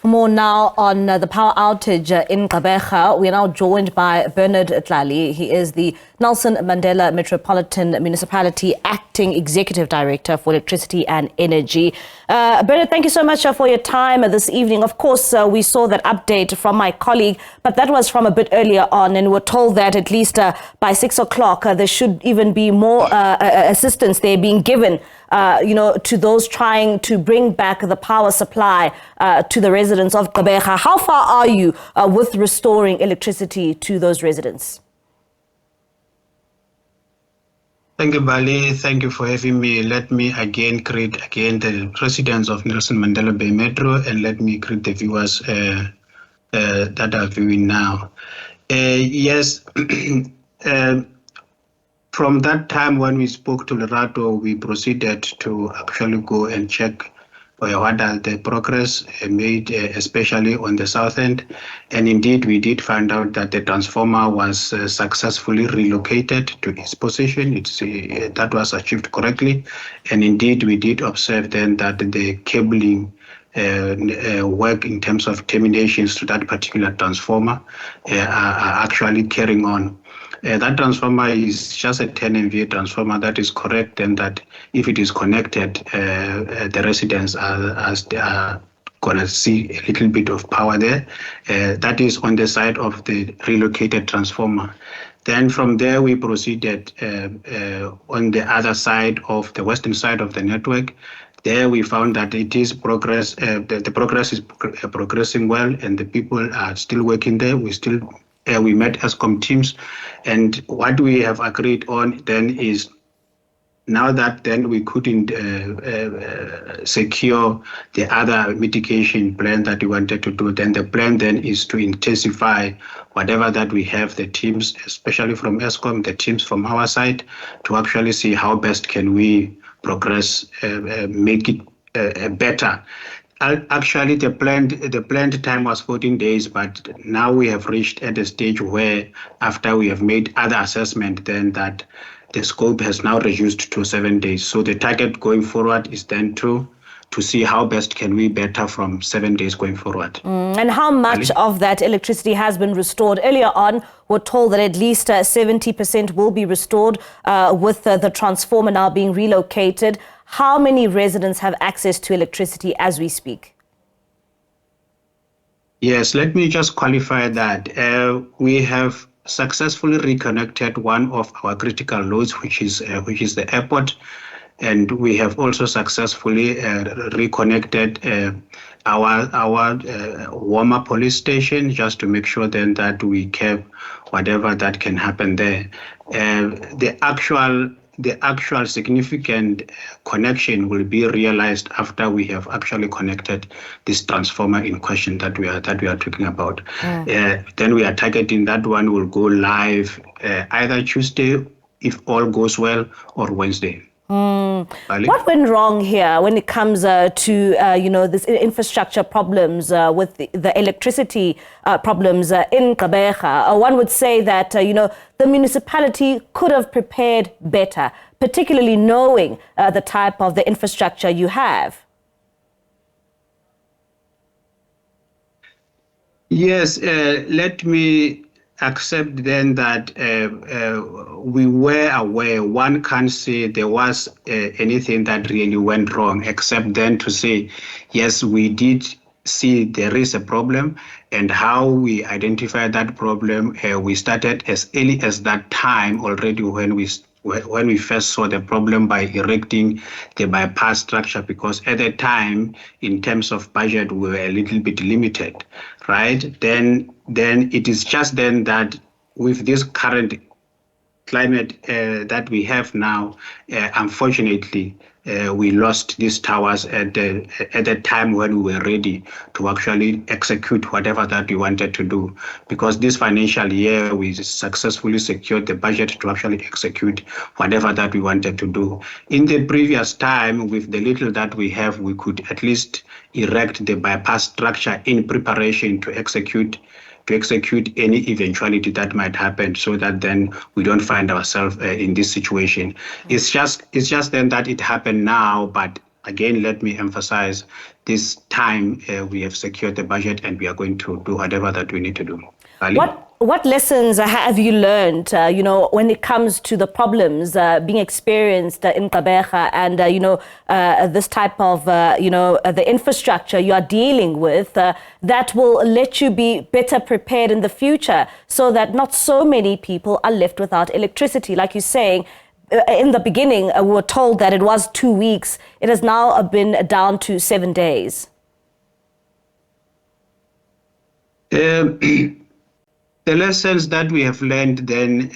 more now on the power outage in Gqeberha. We are now joined by Bernard Tlali. He is the Nelson Mandela Metropolitan Municipality Acting Executive Director for Electricity and Energy. Bernard, thank you so much for your time this evening. Of course, we saw that update from my colleague, but that was from a bit earlier on, and we're told that at least by 6 o'clock there should even be more assistance there being given to those trying to bring back the power supply to the residents of Gqeberha. How far are you with restoring electricity to those residents? Thank you, Bali. Thank you for having me. Let me again greet the residents of Nelson Mandela Bay Metro, and let me greet the viewers that are viewing now. Yes. From that time when we spoke to Lerato, we proceeded to actually go and check what are the progress made, especially on the south end. And indeed, we did find out that the transformer was successfully relocated to its position. That was achieved correctly. And indeed, we did observe then that the cabling work in terms of terminations to that particular transformer are actually carrying on. That transformer is just a 10 MVA transformer. That is correct, and that if it is connected, the residents are going to see a little bit of power there. That is on the side of the relocated transformer. Then from there, we proceeded on the other side of the western side of the network. There we found that it is progress. The progress is progressing well, and the people are still working there. We met ESCOM teams, and what we have agreed on then is, now that then we couldn't secure the other mitigation plan that we wanted to do, then the plan then is to intensify whatever that we have, the teams, especially from ESCOM, the teams from our side, to actually see how best can we progress, make it better. Actually, the planned time was 14 days, but now we have reached at a stage where, after we have made other assessment, then that the scope has now reduced to 7 days. So the target going forward is then to see how best can we better from 7 days going forward. And how much of that electricity has been restored? Earlier on, we're told that at least 70% will be restored with the transformer now being relocated. How many residents have access to electricity as we speak? Yes, let me just qualify that. We have successfully reconnected one of our critical loads, which is the airport, and we have also successfully reconnected our Warmer police station, just to make sure then that we keep whatever that can happen there. The actual significant connection will be realized after we have actually connected this transformer in question that we are talking about. Then we are targeting that one will go live either Tuesday, if all goes well, or Wednesday. What went wrong here when it comes to this infrastructure problems with the electricity problems in Gqeberha? One would say that the municipality could have prepared better, particularly knowing the type of the infrastructure you have. Yes, let me accept then that we were aware. One can't say there was anything that really went wrong, except then to say, yes, we did see there is a problem, and how we identified that problem. We started as early as that time already when we first saw the problem by erecting the bypass structure, because at the time, in terms of budget, we were a little bit limited, right? Then it is just then that with this current climate that we have now, unfortunately, we lost these towers at the time when we were ready to actually execute whatever that we wanted to do. Because this financial year, we successfully secured the budget to actually execute whatever that we wanted to do. In the previous time, with the little that we have, we could at least erect the bypass structure in preparation to execute any eventuality that might happen, so that then we don't find ourselves in this situation. It's just then that it happened now, but again, let me emphasize, this time we have secured the budget and we are going to do whatever that we need to do. Ali? What lessons have you learned, when it comes to the problems being experienced in Gqeberha and, this type of, the infrastructure you are dealing with that will let you be better prepared in the future so that not so many people are left without electricity? Like you're saying, in the beginning, we were told that it was 2 weeks. It has now been down to 7 days. The lessons that we have learned then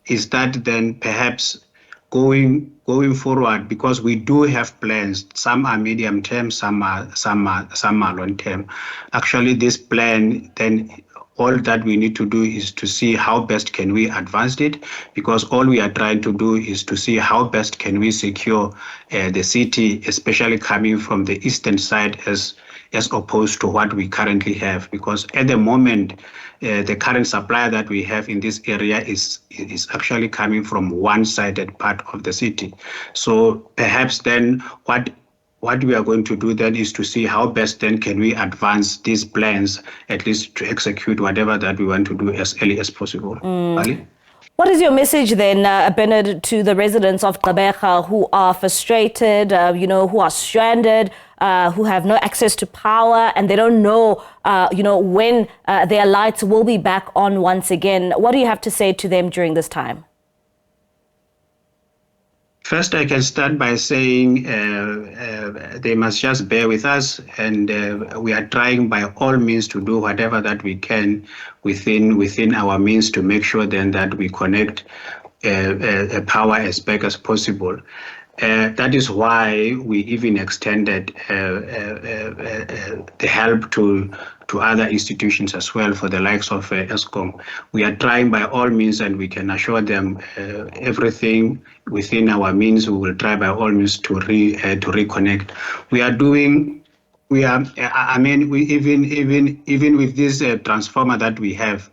is that then perhaps going forward, because we do have plans. Some are medium term, some are long term. Actually, this plan then, all that we need to do is to see how best can we advance it, because all we are trying to do is to see how best can we secure the city, especially coming from the eastern side as opposed to what we currently have. Because at the moment, the current supplier that we have in this area is actually coming from one-sided part of the city. So perhaps then what we are going to do then is to see how best then can we advance these plans, at least to execute whatever that we want to do as early as possible. Ali? What is your message then, Bernard, to the residents of Gqeberha who are frustrated, who are stranded, who have no access to power, and they don't know, when their lights will be back on once again? What do you have to say to them during this time? First, I can start by saying they must just bear with us, and we are trying by all means to do whatever that we can within our means to make sure then that we connect power as back as possible. That is why we even extended the help to other institutions as well, for the likes of ESCOM. We are trying by all means, and we can assure them everything within our means. We will try by all means to reconnect. Even with this transformer that we have,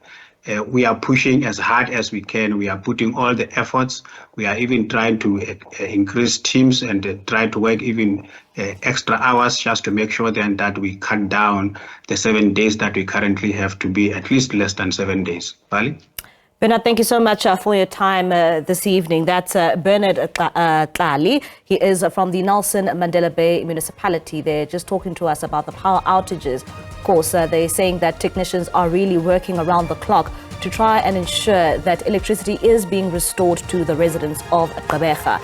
we are pushing as hard as we can. We are putting all the efforts. We are even trying to increase teams and try to work even extra hours just to make sure then that we cut down the 7 days that we currently have to be at least less than 7 days. Bali? Bernard, thank you so much for your time this evening. That's Bernard Tlali. He is from the Nelson Mandela Bay municipality. They're just talking to us about the power outages. Of course, they're saying that technicians are really working around the clock to try and ensure that electricity is being restored to the residents of Gqeberha.